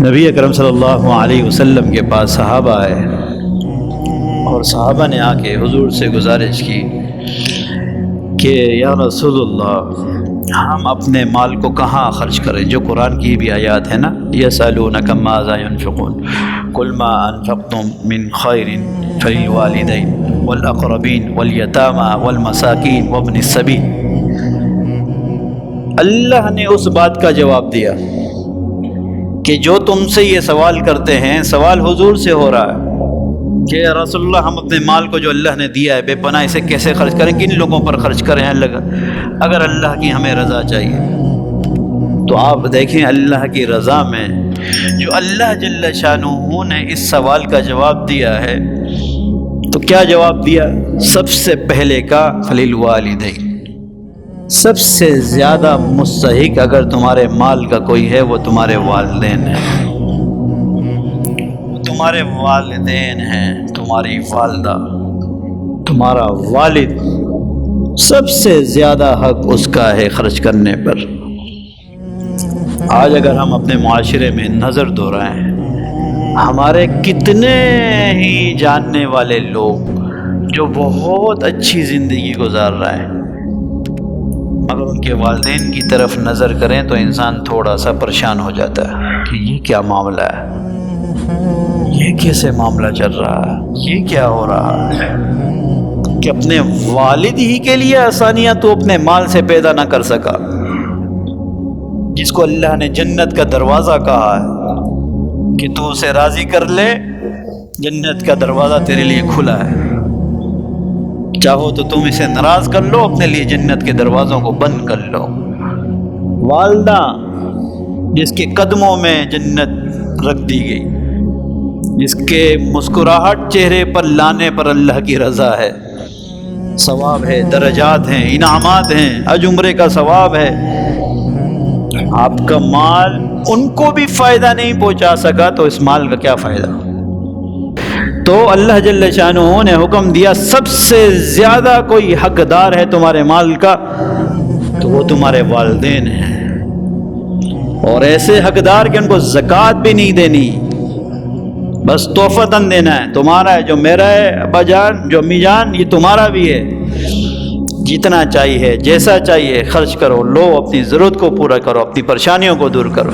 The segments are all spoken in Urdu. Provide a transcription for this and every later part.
نبی اکرم صلی اللہ علیہ وسلم کے پاس صحابہ آئے اور صحابہ نے آ کے حضور سے گزارش کی کہ یا رسول اللہ ہم اپنے مال کو کہاں خرچ کریں، جو قرآن کی بھی آیات ہے نا، یسألونک ماذا ينفقون قل ما انفقتم من خیر فللوالدین والاقربین والیتامى والمساکین وابن السبیل۔ اللہ نے اس بات کا جواب دیا کہ جو تم سے یہ سوال کرتے ہیں، سوال حضور سے ہو رہا ہے کہ رسول اللہ ہم اپنے مال کو جو اللہ نے دیا ہے بے پناہ اسے کیسے خرچ کریں، کن لوگوں پر خرچ کریں اگر اللہ کی ہمیں رضا چاہیے۔ تو آپ دیکھیں اللہ کی رضا میں جو اللہ جل شانہ نے اس سوال کا جواب دیا ہے، تو کیا جواب دیا؟ سب سے پہلے کا فللوالدین، سب سے زیادہ مستحق اگر تمہارے مال کا کوئی ہے وہ تمہارے والدین ہیں، تمہارے والدین ہیں، تمہاری والدہ، تمہارا والد، سب سے زیادہ حق اس کا ہے خرچ کرنے پر۔ آج اگر ہم اپنے معاشرے میں نظر دورائیں، ہمارے کتنے ہی جاننے والے لوگ جو بہت اچھی زندگی گزار رہے ہیں، مگر ان کے والدین کی طرف نظر کریں تو انسان تھوڑا سا پریشان ہو جاتا ہے کہ یہ کیا معاملہ ہے، یہ کیسے معاملہ چل رہا ہے، یہ کیا ہو رہا ہے کہ اپنے والد ہی کے لیے آسانیاں تو اپنے مال سے پیدا نہ کر سکا، جس کو اللہ نے جنت کا دروازہ کہا ہے کہ تو اسے راضی کر لے، جنت کا دروازہ تیرے لیے کھلا ہے، چاہو تو تم اسے ناراض کر لو، اپنے لیے جنت کے دروازوں کو بند کر لو۔ والدہ جس کے قدموں میں جنت رکھ دی گئی، جس کے مسکراہٹ چہرے پر لانے پر اللہ کی رضا ہے، ثواب ہے، درجات ہیں، انعامات ہیں، حج عمرے کا ثواب ہے، آپ کا مال ان کو بھی فائدہ نہیں پہنچا سکا تو اس مال کا کیا فائدہ؟ تو اللہ جل شانہ نے حکم دیا سب سے زیادہ کوئی حقدار ہے تمہارے مال کا تو وہ تمہارے والدین ہیں، اور ایسے حقدار کہ ان کو زکوٰۃ بھی نہیں دینی، بس تحفتاً دینا ہے، تمہارا ہے، جو میرا ہے ابا جان، جو امی جان، یہ تمہارا بھی ہے، جتنا چاہیے جیسا چاہیے خرچ کرو، لو، اپنی ضرورت کو پورا کرو، اپنی پریشانیوں کو دور کرو۔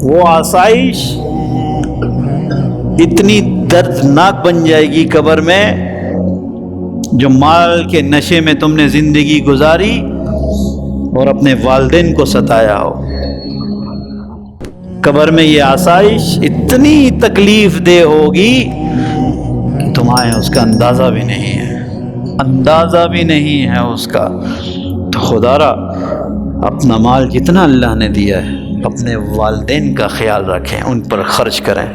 وہ آسائش اتنی دردناک بن جائے گی قبر میں، جو مال کے نشے میں تم نے زندگی گزاری اور اپنے والدین کو ستایا ہو، قبر میں یہ آسائش اتنی تکلیف دہ ہوگی کہ تمہیں اس کا اندازہ بھی نہیں ہے، اندازہ بھی نہیں ہے اس کا۔ تو خدا را اپنا مال جتنا اللہ نے دیا ہے اپنے والدین کا خیال رکھیں، ان پر خرچ کریں۔